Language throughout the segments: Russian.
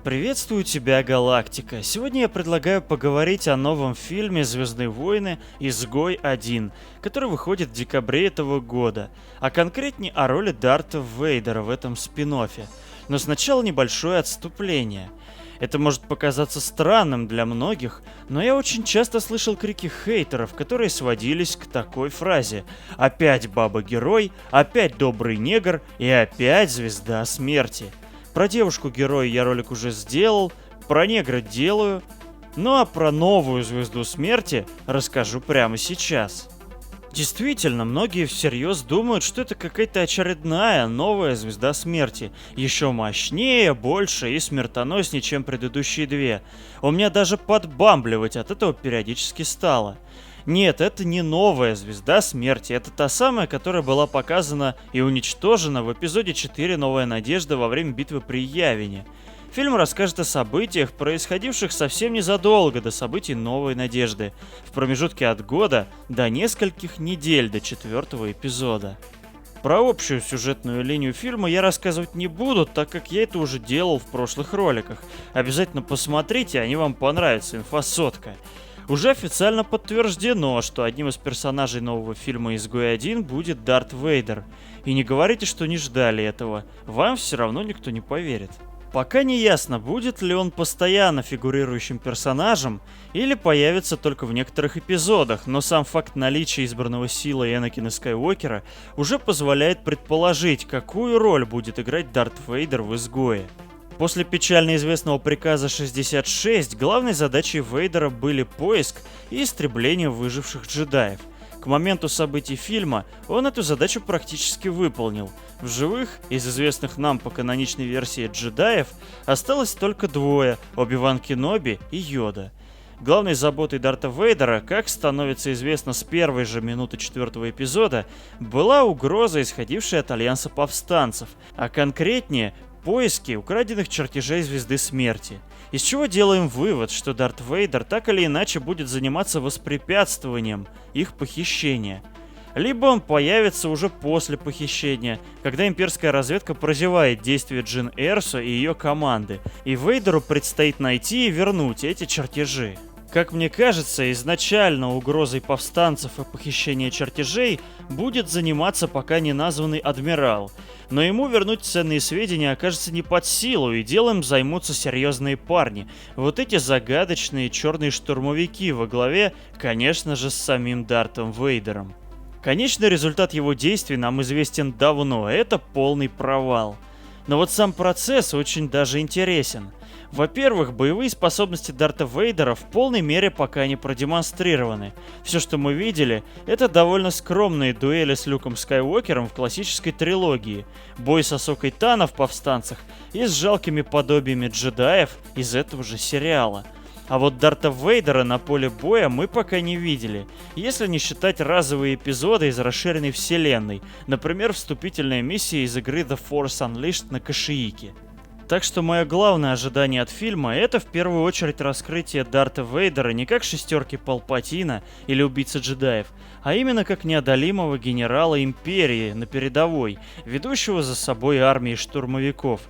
Приветствую тебя, Галактика. Сегодня я предлагаю поговорить о новом фильме «Звездные войны. Изгой 1», который выходит в декабре этого года, а конкретнее о роли Дарта Вейдера в этом спин-оффе. Но сначала небольшое отступление. Это может показаться странным для многих, но я очень часто слышал крики хейтеров, которые сводились к такой фразе: «Опять баба-герой, опять добрый негр и опять звезда смерти». Про девушку-героя я ролик уже сделал, про негра делаю, ну а про новую звезду смерти расскажу прямо сейчас. Действительно, многие всерьез думают, что это какая-то очередная новая звезда смерти, еще мощнее, больше и смертоноснее, чем предыдущие две. У меня даже подбамбливать от этого периодически стало. Нет, это не новая звезда смерти, это та самая, которая была показана и уничтожена в эпизоде 4 «Новая надежда» во время битвы при Явине. Фильм расскажет о событиях, происходивших совсем незадолго до событий «Новой надежды», в промежутке от года до нескольких недель до 4-го эпизода. Про общую сюжетную линию фильма я рассказывать не буду, так как я это уже делал в прошлых роликах. Обязательно посмотрите, они вам понравятся, инфосотка. Уже официально подтверждено, что одним из персонажей нового фильма «Изгой 1» будет Дарт Вейдер. И не говорите, что не ждали этого, вам все равно никто не поверит. Пока не ясно, будет ли он постоянно фигурирующим персонажем или появится только в некоторых эпизодах, но сам факт наличия избранного силой Энакина Скайуокера уже позволяет предположить, какую роль будет играть Дарт Вейдер в «Изгое». После печально известного приказа 66 главной задачей Вейдера были поиск и истребление выживших джедаев. К моменту событий фильма он эту задачу практически выполнил. В живых, из известных нам по каноничной версии джедаев, осталось только двое – Оби-Ван Кеноби и Йода. Главной заботой Дарта Вейдера, как становится известно с первой же минуты 4-го эпизода, была угроза, исходившая от Альянса Повстанцев, а конкретнее – поиски украденных чертежей Звезды Смерти. Из чего делаем вывод, что Дарт Вейдер так или иначе будет заниматься воспрепятствованием их похищения. Либо он появится уже после похищения, когда имперская разведка прозевает действия Джин Эрсо и ее команды, и Вейдеру предстоит найти и вернуть эти чертежи. Как мне кажется, изначально угрозой повстанцев и похищения чертежей будет заниматься пока не названный адмирал, но ему вернуть ценные сведения окажется не под силу, и делом займутся серьезные парни. Вот эти загадочные черные штурмовики во главе, конечно же, с самим Дартом Вейдером. Конечный результат его действий нам известен давно, это полный провал. Но вот сам процесс очень даже интересен. Во-первых, боевые способности Дарта Вейдера в полной мере пока не продемонстрированы. Все, что мы видели, это довольно скромные дуэли с Люком Скайуокером в классической трилогии, бой с Асокой Тано в «Повстанцах» и с жалкими подобиями джедаев из этого же сериала. А вот Дарта Вейдера на поле боя мы пока не видели, если не считать разовые эпизоды из расширенной вселенной, например, вступительная миссия из игры The Force Unleashed на Кашиике. Так что мое главное ожидание от фильма — это в первую очередь раскрытие Дарта Вейдера не как шестерки Палпатина или убийцы джедаев, а именно как неодолимого генерала Империи на передовой, ведущего за собой армии штурмовиков.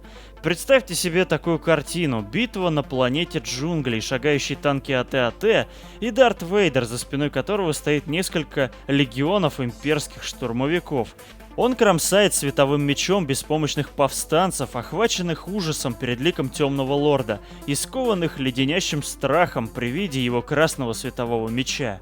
Представьте себе такую картину: битва на планете джунглей, шагающие танки АТ-АТ и Дарт Вейдер, за спиной которого стоит несколько легионов имперских штурмовиков. Он кромсает световым мечом беспомощных повстанцев, охваченных ужасом перед ликом Темного Лорда и скованных леденящим страхом при виде его красного светового меча.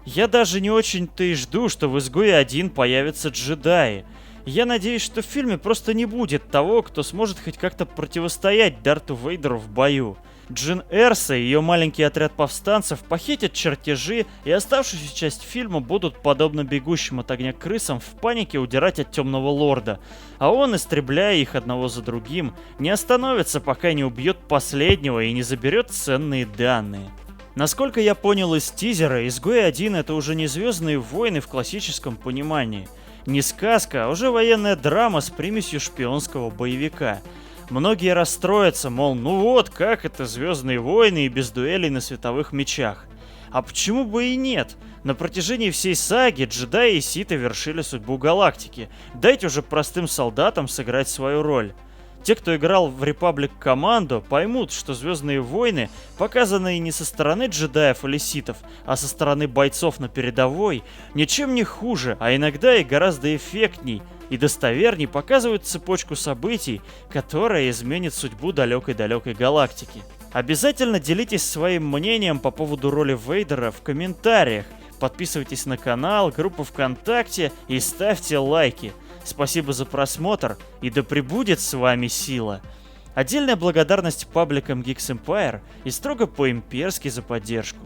Я даже не очень-то и жду, что в «Изгое 1» появятся джедаи. Я надеюсь, что в фильме просто не будет того, кто сможет хоть как-то противостоять Дарту Вейдеру в бою. Джин Эрсо и ее маленький отряд повстанцев похитят чертежи, и оставшуюся часть фильма будут, подобно бегущим от огня крысам, в панике удирать от Темного Лорда. А он, истребляя их одного за другим, не остановится, пока не убьет последнего и не заберет ценные данные. Насколько я понял из тизера, «Изгой 1» — это уже не «Звездные войны» в классическом понимании. Не сказка, а уже военная драма с примесью шпионского боевика. Многие расстроятся, мол, ну вот, как это «Звездные войны» и без дуэлей на световых мечах. А почему бы и нет? На протяжении всей саги джедаи и ситы вершили судьбу галактики. Дайте уже простым солдатам сыграть свою роль. Те, кто играл в Republic Commando, поймут, что «Звездные войны», показанные не со стороны джедаев или ситов, а со стороны бойцов на передовой, ничем не хуже, а иногда и гораздо эффектней и достоверней показывают цепочку событий, которая изменит судьбу далекой-далекой галактики. Обязательно делитесь своим мнением по поводу роли Вейдера в комментариях, подписывайтесь на канал, группу ВКонтакте и ставьте лайки. Спасибо за просмотр, и да пребудет с вами сила. Отдельная благодарность пабликам Geeks Empire и строго по-имперски за поддержку.